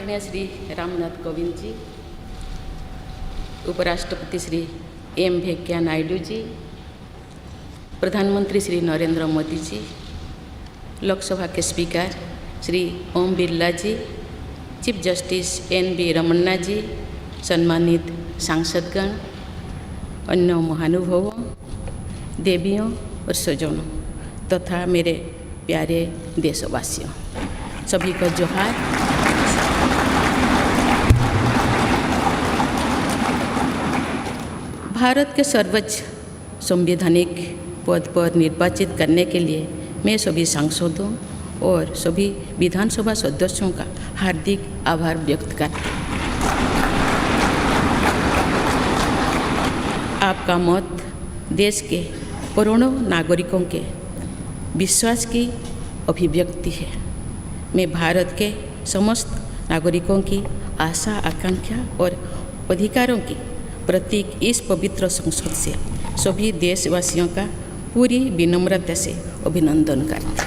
आदरणीय श्री रामनाथ कोविंद जी, उपराष्ट्रपति श्री एम वेंकैया नायडू जी, प्रधानमंत्री श्री नरेंद्र मोदी जी, लोकसभा के स्पीकर श्री ओम बिरला जी, चीफ जस्टिस एन.वी. रमन्ना जी, सम्मानित सांसदगण, अन्य महानुभावों, देवियों और स्वजनों तथा मेरे प्यारे देशवासियों, सभी को जोहार। भारत के सर्वोच्च संवैधानिक पद पर निर्वाचित करने के लिए मैं सभी सांसदों और सभी विधानसभा सदस्यों का हार्दिक आभार व्यक्त करती हूँ। आपका मत देश के करोड़ों नागरिकों के विश्वास की अभिव्यक्ति है। मैं भारत के समस्त नागरिकों की आशा, आकांक्षा और अधिकारों की प्रतीक इस पवित्र संसद से सभी देशवासियों का पूरी विनम्रता से अभिनंदन करती हूँ।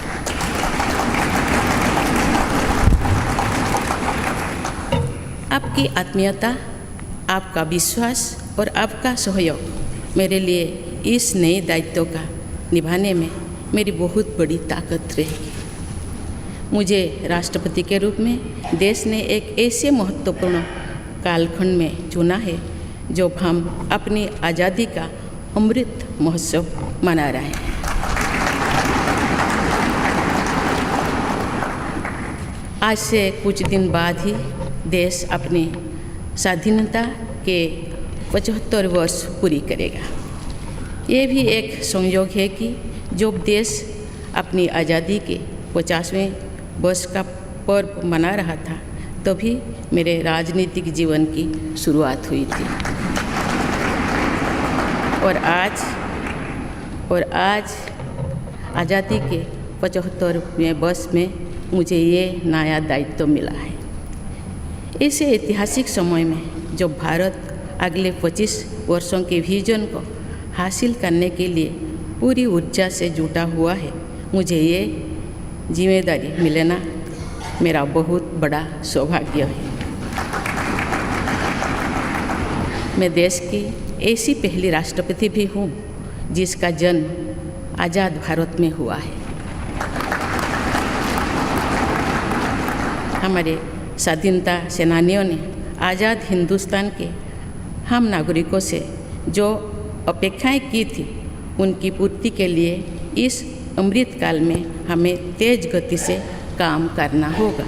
आपकी आत्मीयता, आपका विश्वास और आपका सहयोग मेरे लिए इस नए दायित्व का निभाने में मेरी बहुत बड़ी ताकत रहेगी। मुझे राष्ट्रपति के रूप में देश ने एक ऐसे महत्वपूर्ण कालखंड में चुना है जब हम अपनी आज़ादी का अमृत महोत्सव मना रहे हैं। आज से कुछ दिन बाद ही देश अपनी स्वाधीनता के 75 वर्ष पूरी करेगा। ये भी एक संयोग है कि जब देश अपनी आज़ादी के 50वें वर्ष का पर्व मना रहा था तभी मेरे राजनीतिक जीवन की शुरुआत हुई थी। और आज आज़ादी के 75वें वर्ष में मुझे ये नया दायित्व मिला है। ऐसे ऐतिहासिक समय में जब भारत अगले 25 वर्षों के विजन को हासिल करने के लिए पूरी ऊर्जा से जुटा हुआ है, मुझे ये जिम्मेदारी मिलना मेरा बहुत बड़ा सौभाग्य है। मैं देश की ऐसी पहली राष्ट्रपति भी हूँ जिसका जन्म आज़ाद भारत में हुआ है। हमारे स्वाधीनता सेनानियों ने आज़ाद हिंदुस्तान के हम नागरिकों से जो अपेक्षाएं की थी उनकी पूर्ति के लिए इस अमृतकाल में हमें तेज गति से काम करना होगा।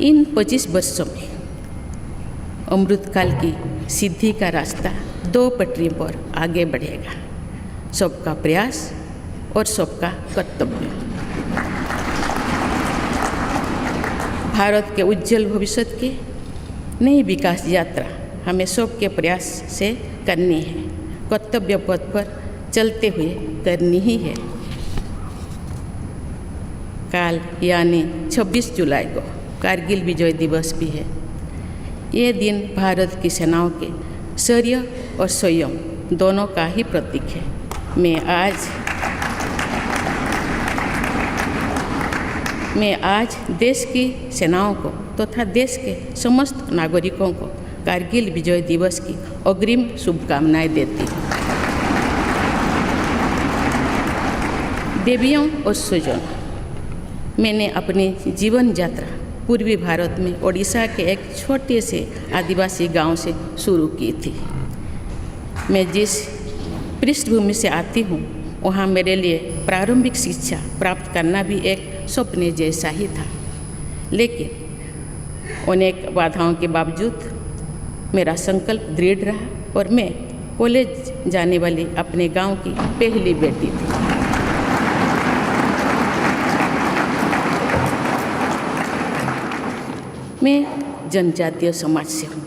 इन 25 वर्षों में अमृतकाल की सिद्धि का रास्ता 2 पटरी पर आगे बढ़ेगा, सबका प्रयास और सबका कर्तव्य। भारत के उज्जवल भविष्य की नई विकास यात्रा हमें सबके प्रयास से करनी है, कर्तव्य पथ पर चलते हुए करनी ही है। कल यानी 26 जुलाई को कारगिल विजय दिवस भी है। ये दिन भारत की सेनाओं के शौर्य और संयम दोनों का ही प्रतीक है। मैं आज देश की सेनाओं को तथा देश के समस्त नागरिकों को कारगिल विजय दिवस की अग्रिम शुभकामनाएं देती हूँ। देवियों और स्वजनों, मैंने अपनी जीवन यात्रा पूर्वी भारत में ओडिशा के एक छोटे से आदिवासी गांव से शुरू की थी। मैं जिस पृष्ठभूमि से आती हूँ वहाँ मेरे लिए प्रारंभिक शिक्षा प्राप्त करना भी एक सपने जैसा ही था, लेकिन अनेक बाधाओं के बावजूद मेरा संकल्प दृढ़ रहा और मैं कॉलेज जाने वाली अपने गांव की पहली बेटी थी। मैं जनजातीय समाज से हूँ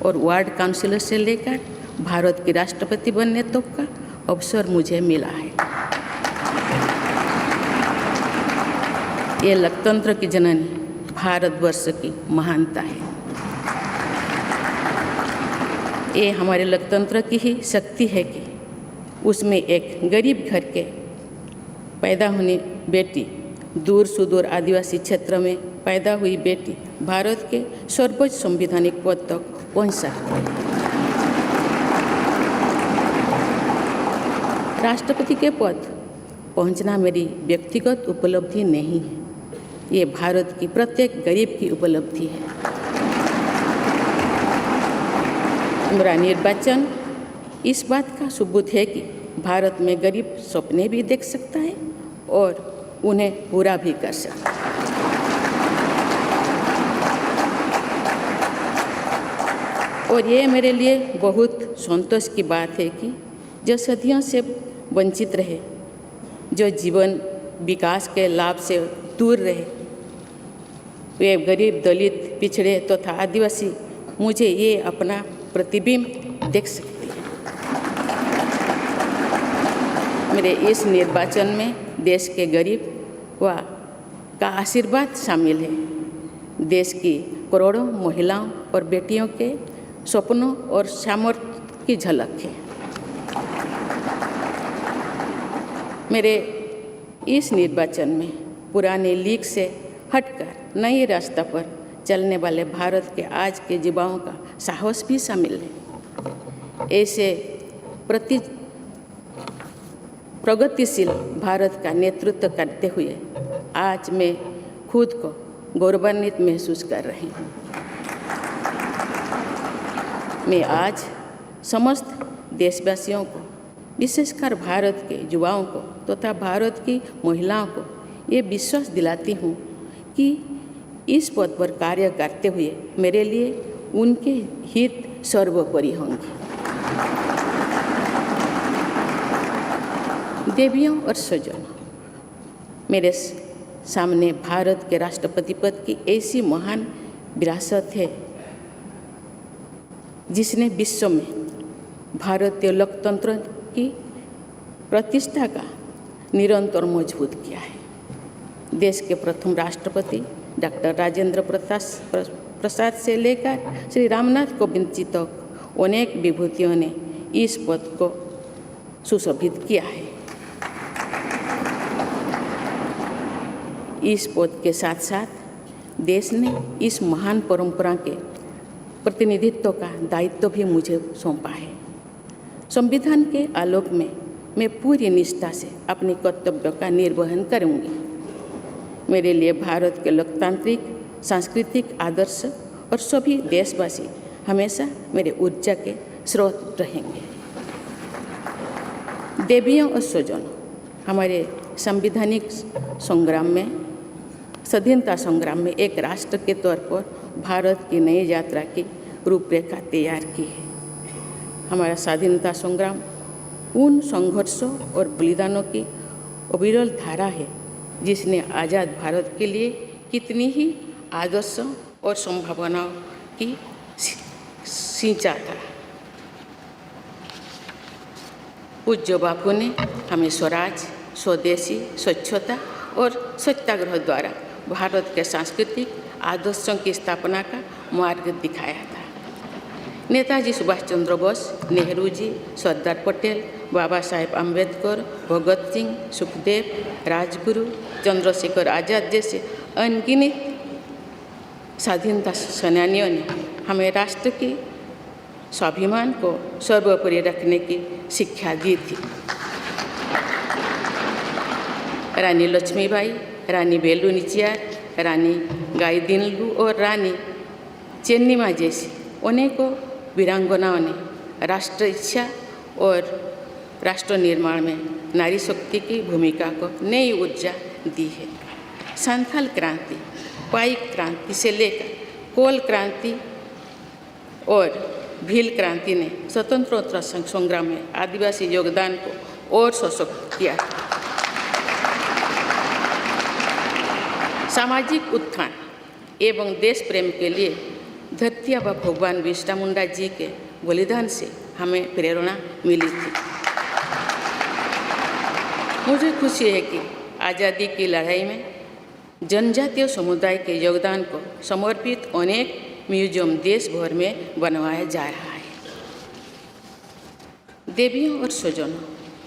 और वार्ड काउंसिलर से लेकर भारत की राष्ट्रपति बनने तक का अवसर मुझे मिला है। ये लोकतंत्र की जननी भारतवर्ष की महानता है। ये हमारे लोकतंत्र की ही शक्ति है कि उसमें एक गरीब घर के पैदा होने बेटी दूर सुदूर आदिवासी क्षेत्र में पैदा हुई बेटी भारत के सर्वोच्च संवैधानिक पद तक पहुंच सकती है। राष्ट्रपति के पद पहुंचना मेरी व्यक्तिगत उपलब्धि नहीं है, ये भारत की प्रत्येक गरीब की उपलब्धि है। मेरा निर्वाचन इस बात का सबूत है कि भारत में गरीब सपने भी देख सकता है और उन्हें पूरा भी कर सकता है। और ये मेरे लिए बहुत संतोष की बात है कि जो सदियों से वंचित रहे, जो जीवन विकास के लाभ से दूर रहे, वे गरीब, दलित, पिछड़े तथा आदिवासी मुझे ये अपना प्रतिबिंब देख सकते हैं। मेरे इस निर्वाचन में देश के गरीब व का आशीर्वाद शामिल है। देश की करोड़ों महिलाओं और बेटियों के सपनों और सामर्थ्य की झलक है। मेरे इस निर्वाचन में पुराने लीग से हटकर नए रास्ते पर चलने वाले भारत के आज के युवाओं का साहस भी शामिल है। ऐसे प्रगतिशील भारत का नेतृत्व करते हुए आज मैं खुद को गौरवान्वित महसूस कर रही हूँ। मैं आज समस्त देशवासियों को, विशेषकर भारत के युवाओं को तथा भारत की महिलाओं को ये विश्वास दिलाती हूँ कि इस पद पर कार्य करते हुए मेरे लिए उनके हित सर्वोपरि होंगे। देवियों और स्वजनों, मेरे सामने भारत के राष्ट्रपति पद की ऐसी महान विरासत है जिसने विश्व में भारतीय लोकतंत्र की प्रतिष्ठा का निरंतर मजबूत किया है। देश के प्रथम राष्ट्रपति डॉक्टर राजेंद्र प्रसाद से लेकर श्री रामनाथ कोविंद जी तक अनेक विभूतियों ने इस पद को सुशोभित किया है। इस पद के साथ साथ देश ने इस महान परंपरा के प्रतिनिधित्व का दायित्व भी मुझे सौंपा है। संविधान के आलोक में मैं पूरी निष्ठा से अपने कर्तव्यों का निर्वहन करूंगी। मेरे लिए भारत के लोकतांत्रिक सांस्कृतिक आदर्श और सभी देशवासी हमेशा मेरे ऊर्जा के स्रोत रहेंगे। देवियों और स्वजनों, हमारे संवैधानिक संग्राम में, स्वाधीनता संग्राम में एक राष्ट्र के तौर पर भारत की नई यात्रा की रूपरेखा तैयार की है। हमारा स्वाधीनता संग्राम उन संघर्षों और बलिदानों की अविरल धारा है जिसने आज़ाद भारत के लिए कितनी ही आदर्शों और संभावनाओं की सिंचा था। पूज्य बापू ने हमें स्वराज, स्वदेशी, स्वच्छता और सत्याग्रह द्वारा भारत के सांस्कृतिक आदर्शों की स्थापना का मार्ग दिखाया था। नेताजी सुभाष चंद्र बोस, नेहरू जी, सरदार पटेल, बाबा साहेब अम्बेडकर, भगत सिंह, सुखदेव, राजगुरु, चंद्रशेखर आज़ाद जैसे अनगिनत स्वाधीनता सेनानियों ने हमें राष्ट्र की स्वाभिमान को सर्वोपरि रखने की शिक्षा दी थी। रानी लक्ष्मीबाई, रानी वेलु नाचियार, रानी गाईदिन्लु और रानी चेन्निमा जैसी अनेकों वीरांगनाओं ने राष्ट्र इच्छा और राष्ट्र निर्माण में नारी शक्ति की भूमिका को नई ऊर्जा दी है। संथाल क्रांति, पाइक क्रांति से लेकर कोल क्रांति और भील क्रांति ने स्वतंत्रता संग्राम में आदिवासी योगदान को और सशक्त किया। सामाजिक उत्थान एवं देश प्रेम के लिए धरती आबा भगवान बिरसा मुंडा जी के बलिदान से हमें प्रेरणा मिली थी। मुझे खुशी है कि आज़ादी की लड़ाई में जनजातीय समुदाय के योगदान को समर्पित अनेक म्यूजियम देश भर में बनवाया जा रहा है। देवियों और स्वजनों,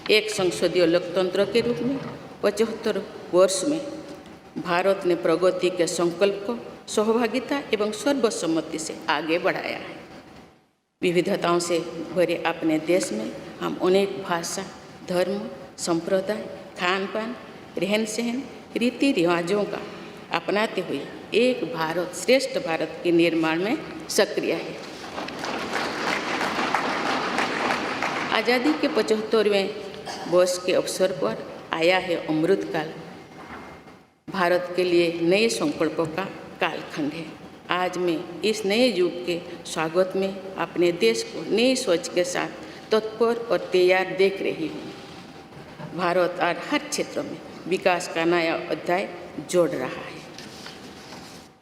एक संसदीय लोकतंत्र के रूप में 75 वर्ष में भारत ने प्रगति के संकल्प को सहभागिता एवं सर्वसम्मति से आगे बढ़ाया है। विविधताओं से भरे अपने देश में हम अनेक भाषा, धर्म, संप्रदाय, खान पान, रहन सहन, रीति रिवाजों का अपनाते हुए एक भारत श्रेष्ठ भारत के निर्माण में सक्रिय है। आज़ादी के 75वें वर्ष के अवसर पर आया है अमृतकाल। भारत के लिए नए संकल्पों का कालखंड है। आज मैं इस नए युग के स्वागत में अपने देश को नई सोच के साथ तत्पर और तैयार देख रही हूँ। भारत आज हर क्षेत्र में विकास का नया अध्याय जोड़ रहा है।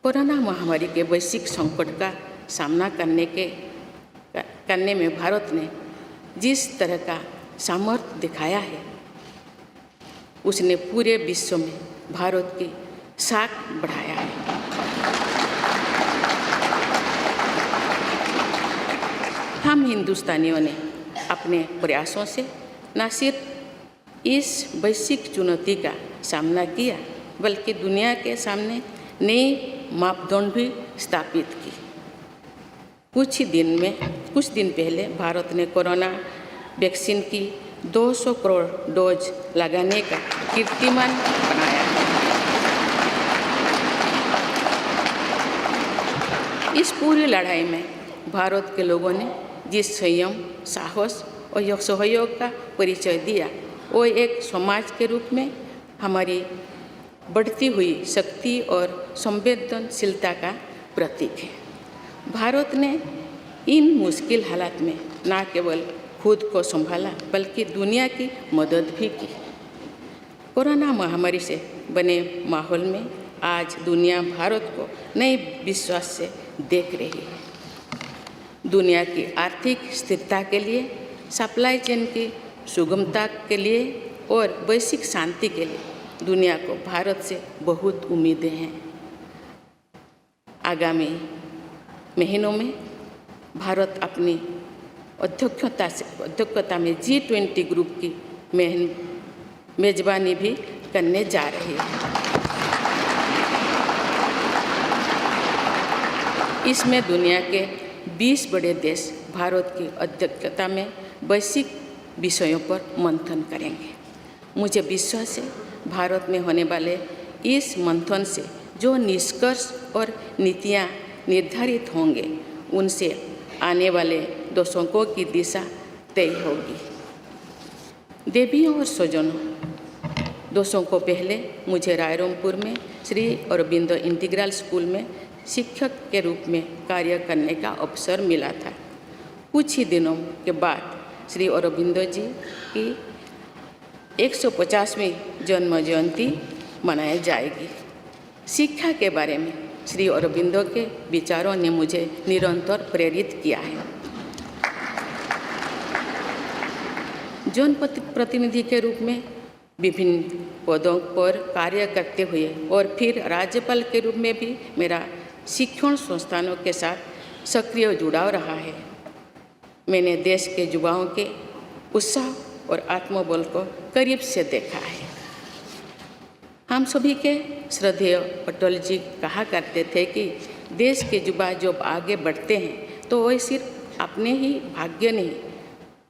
कोरोना महामारी के वैश्विक संकट का सामना करने में भारत ने जिस तरह का सामर्थ्य दिखाया है, उसने पूरे विश्व में भारत की साख बढ़ाया है। हम हिंदुस्तानियों ने अपने प्रयासों से न सिर्फ इस वैश्विक चुनौती का सामना किया, बल्कि दुनिया के सामने नए मापदंड भी स्थापित की। कुछ दिन पहले भारत ने कोरोना वैक्सीन की 200 करोड़ डोज लगाने का कीर्तिमान बनाया है। इस पूरी लड़ाई में भारत के लोगों ने जिस संयम, साहस और सहयोग का परिचय दिया, वो एक समाज के रूप में हमारी बढ़ती हुई शक्ति और संवेदनशीलता का प्रतीक है। भारत ने इन मुश्किल हालात में न केवल खुद को संभाला, बल्कि दुनिया की मदद भी की। कोरोना महामारी से बने माहौल में आज दुनिया भारत को नए विश्वास से देख रही है। दुनिया की आर्थिक स्थिरता के लिए, सप्लाई चेन की सुगमता के लिए और वैश्विक शांति के लिए दुनिया को भारत से बहुत उम्मीदें हैं। आगामी महीनों में भारत अपनी अध्यक्षता में G20 ग्रुप की मेजबानी भी करने जा रही है। इसमें दुनिया के 20 बड़े देश भारत की अध्यक्षता में वैश्विक विषयों पर मंथन करेंगे। मुझे विश्वास है भारत में होने वाले इस मंथन से जो निष्कर्ष और नीतियाँ निर्धारित होंगे, उनसे आने वाले दशकों की दिशा तय होगी। देवियों और स्वजनों, दशकों पहले मुझे रायरंगपुर में श्री अरबिंदो इंटीग्रल स्कूल में शिक्षक के रूप में कार्य करने का अवसर मिला था। कुछ ही दिनों के बाद श्री अरबिंदो जी की 150वीं जन्म जयंती मनाई जाएगी। शिक्षा के बारे में श्री अरबिंदो के विचारों ने मुझे निरंतर प्रेरित किया है। जनप्रतिनिधि के रूप में विभिन्न पदों पर कार्य करते हुए और फिर राज्यपाल के रूप में भी मेरा शिक्षण संस्थानों के साथ सक्रिय जुड़ाव रहा है। मैंने देश के युवाओं के उत्साह और आत्मबल को करीब से देखा है। हम सभी के श्रद्धेय अटल जी कहा करते थे कि देश के युवा जब आगे बढ़ते हैं तो वे सिर्फ अपने ही भाग्य नहीं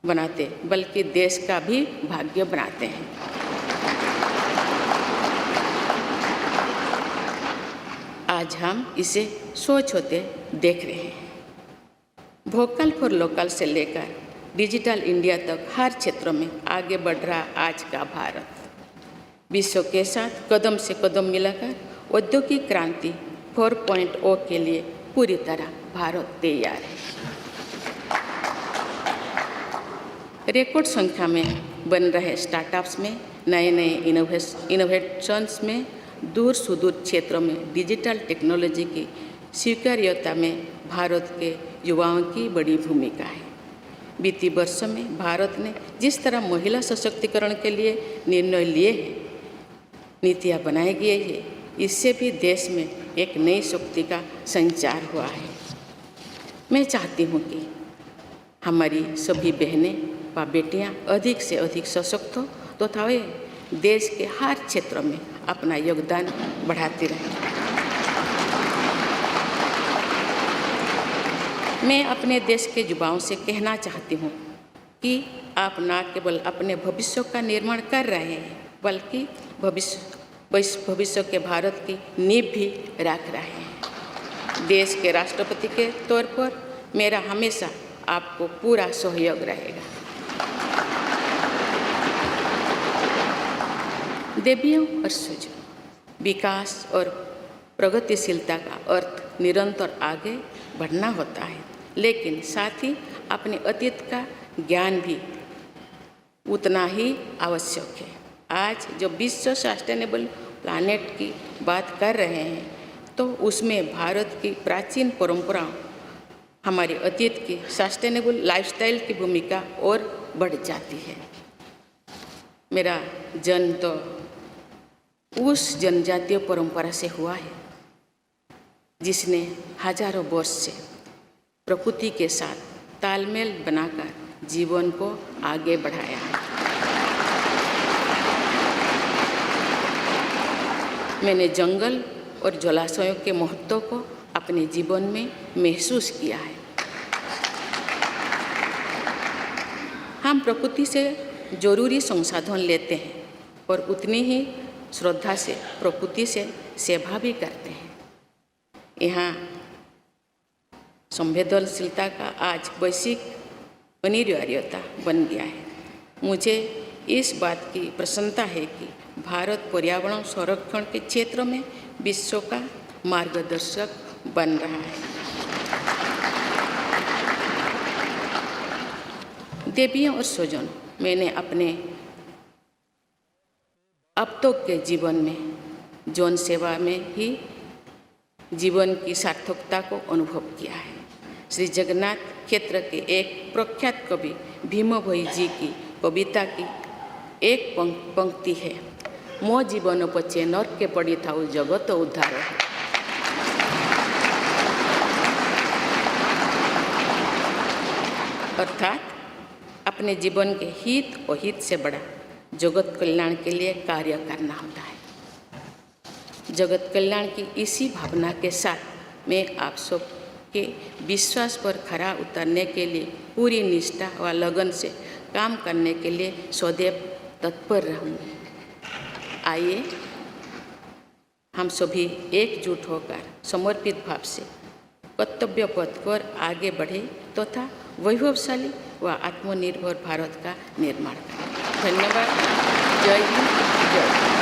बनाते, बल्कि देश का भी भाग्य बनाते हैं। आज हम इसे सोच होते देख रहे हैं। वोकल फॉर लोकल से लेकर डिजिटल इंडिया तक हर क्षेत्र में आगे बढ़ रहा आज का भारत विश्व के साथ कदम से कदम मिलाकर औद्योगिक क्रांति 4.0 के लिए पूरी तरह भारत तैयार है। रिकॉर्ड संख्या में बन रहे स्टार्टअप्स में नए नए इनोवेशंस में दूर सुदूर क्षेत्रों में डिजिटल टेक्नोलॉजी की स्वीकार्यता में भारत के युवाओं की बड़ी भूमिका है। बीती वर्षों में भारत ने जिस तरह महिला सशक्तिकरण के लिए निर्णय लिए हैं, नीतियाँ बनाई गई है, इससे भी देश में एक नई शक्ति का संचार हुआ है। मैं चाहती हूँ कि हमारी सभी बहनें व बेटियाँ अधिक से अधिक सशक्त हो तथा वे देश के हर क्षेत्र में अपना योगदान बढ़ाते रहें। मैं अपने देश के युवाओं से कहना चाहती हूँ कि आप न केवल अपने भविष्य का निर्माण कर रहे हैं, बल्कि भविष्य के भारत की नींव भी रख रहे हैं। देश के राष्ट्रपति के तौर पर मेरा हमेशा आपको पूरा सहयोग रहेगा। देवियों और सूर्यों, विकास और प्रगतिशीलता का अर्थ निरंतर आगे बढ़ना होता है, लेकिन साथ ही अपने अतीत का ज्ञान भी उतना ही आवश्यक है। आज जो विश्व सस्टेनेबल प्लानेट की बात कर रहे हैं, तो उसमें भारत की प्राचीन परंपराओं, हमारे अतीत की सस्टेनेबल लाइफस्टाइल की भूमिका और बढ़ जाती है। मेरा जन्म तो उस जनजातीय परंपरा से हुआ है जिसने हजारों वर्ष से प्रकृति के साथ तालमेल बनाकर जीवन को आगे बढ़ाया है। मैंने जंगल और जलाशयों के महत्व को अपने जीवन में महसूस किया है। हम प्रकृति से जरूरी संसाधन लेते हैं और उतनी ही श्रद्धा से प्रकृति से सेवा भी करते हैं। यहाँ संवेदनशीलता का आज वैश्विक अनिवार्यता बन गया है। मुझे इस बात की प्रसन्नता है कि भारत पर्यावरण संरक्षण के क्षेत्र में विश्व का मार्गदर्शक बन रहा है। देवियों और स्वजनों, मैंने अपने अब तक के जीवन में जौन सेवा में ही जीवन की सार्थकता को अनुभव किया है। श्री जगन्नाथ क्षेत्र के एक प्रख्यात कवि भीम भोई जी की कविता की एक पंक्ति है, मो जीवन पछे नरक के पड़ी थाउ जगत उद्धार। अर्थात अपने जीवन के हित और हित से बड़ा जगत कल्याण के लिए कार्य करना होता है। जगत कल्याण की इसी भावना के साथ मैं आप सब के विश्वास पर खरा उतरने के लिए पूरी निष्ठा व लगन से काम करने के लिए सदैव तत्पर रहूँगी। आइए हम सभी एकजुट होकर समर्पित भाव से कर्तव्य पथ पर आगे बढ़े तथा वैभवशाली व आत्मनिर्भर भारत का निर्माण करें। धन्यवाद। जय हिंद, जय भारत।